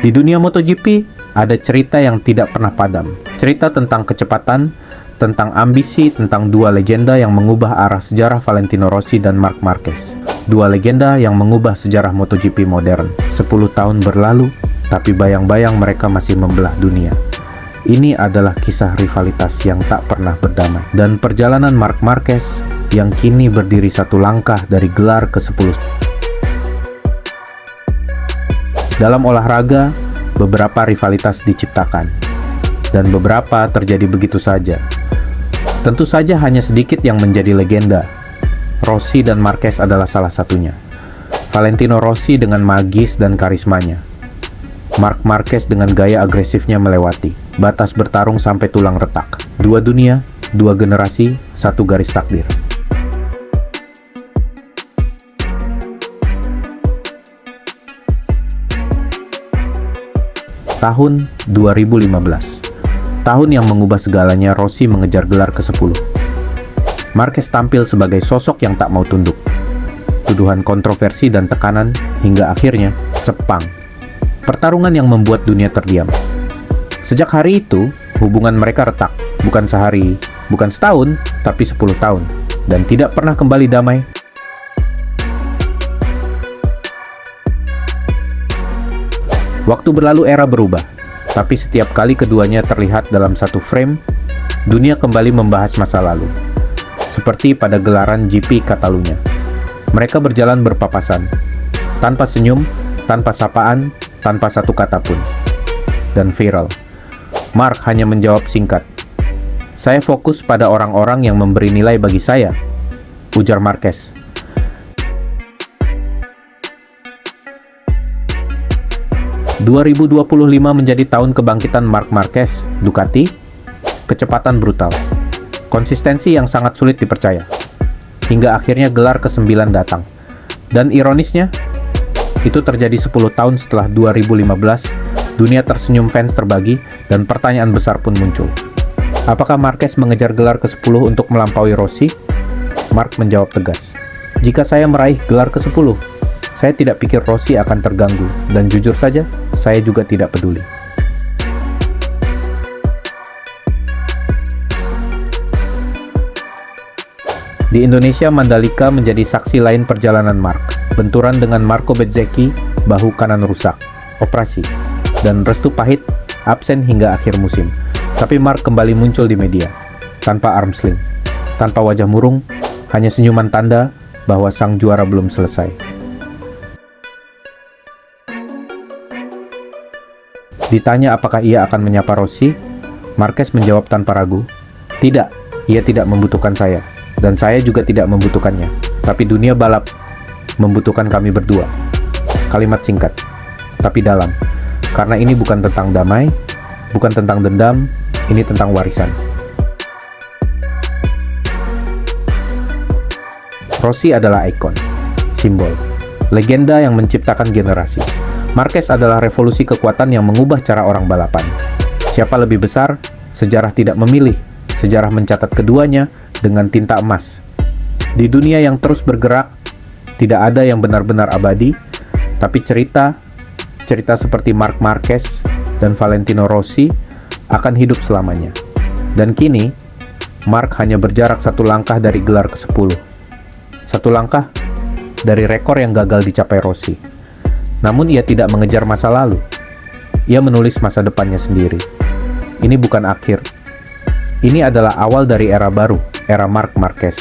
Di dunia MotoGP, ada cerita yang tidak pernah padam. Cerita tentang kecepatan, tentang ambisi, tentang dua legenda yang mengubah arah sejarah Valentino Rossi dan Marc Marquez. Dua legenda yang mengubah sejarah MotoGP modern. 10 tahun berlalu, tapi bayang-bayang mereka masih membelah dunia. Ini adalah kisah rivalitas yang tak pernah berdamai. Dan perjalanan Marc Marquez yang kini berdiri satu langkah dari gelar ke-10. Dalam olahraga, beberapa rivalitas diciptakan. Dan beberapa terjadi begitu saja. Tentu saja hanya sedikit yang menjadi legenda. Rossi dan Marquez adalah salah satunya. Valentino Rossi dengan magis dan karismanya. Marc Marquez dengan gaya agresifnya melewati batas bertarung sampai tulang retak. Dua dunia, dua generasi, satu garis takdir. Tahun 2015. Tahun yang mengubah segalanya, Rossi mengejar gelar ke-10. Marquez tampil sebagai sosok yang tak mau tunduk. Tuduhan kontroversi dan tekanan hingga akhirnya sepang. Pertarungan yang membuat dunia terdiam. Sejak hari itu, hubungan mereka retak. Bukan sehari, bukan setahun, tapi 10 tahun. Dan tidak pernah kembali damai. Waktu berlalu, era berubah. Tapi setiap kali keduanya terlihat dalam satu frame, dunia kembali membahas masa lalu. Seperti pada gelaran GP Catalunya. Mereka berjalan berpapasan. Tanpa senyum, tanpa sapaan, tanpa satu kata pun. Dan viral. Marc hanya menjawab singkat. "Saya fokus pada orang-orang yang memberi nilai bagi saya," ujar Marquez. ...2025 menjadi tahun kebangkitan Marc Marquez, Ducati, kecepatan brutal, konsistensi yang sangat sulit dipercaya, hingga akhirnya gelar ke-9 datang. Dan ironisnya, itu terjadi 10 tahun setelah 2015, dunia tersenyum, fans terbagi, dan pertanyaan besar pun muncul. Apakah Marquez mengejar gelar ke-10 untuk melampaui Rossi? Marc menjawab tegas, "Jika saya meraih gelar ke-10, saya tidak pikir Rossi akan terganggu, dan jujur saja, saya juga tidak peduli." Di Indonesia, Mandalika menjadi saksi lain perjalanan Marc. Benturan dengan Marco Bezzecchi, bahu kanan rusak, operasi, dan restu pahit, absen hingga akhir musim. Tapi Marc kembali muncul di media, tanpa arm sling, tanpa wajah murung, hanya senyuman tanda bahwa sang juara belum selesai. Ditanya apakah ia akan menyapa Rossi, Marquez menjawab tanpa ragu, "Tidak, ia tidak membutuhkan saya, dan saya juga tidak membutuhkannya. Tapi dunia balap membutuhkan kami berdua." Kalimat singkat, tapi dalam. Karena ini bukan tentang damai, bukan tentang dendam, ini tentang warisan. Rossi adalah ikon, simbol, legenda yang menciptakan generasi. Marquez adalah revolusi kekuatan yang mengubah cara orang balapan. Siapa lebih besar? Sejarah tidak memilih. Sejarah mencatat keduanya dengan tinta emas. Di dunia yang terus bergerak, tidak ada yang benar-benar abadi, tapi cerita seperti Marc Marquez dan Valentino Rossi akan hidup selamanya. Dan kini, Marc hanya berjarak satu langkah dari gelar ke-10. Satu langkah dari rekor yang gagal dicapai Rossi. Namun ia tidak mengejar masa lalu. Ia menulis masa depannya sendiri. Ini bukan akhir. Ini adalah awal dari era baru, era Marc Marquez.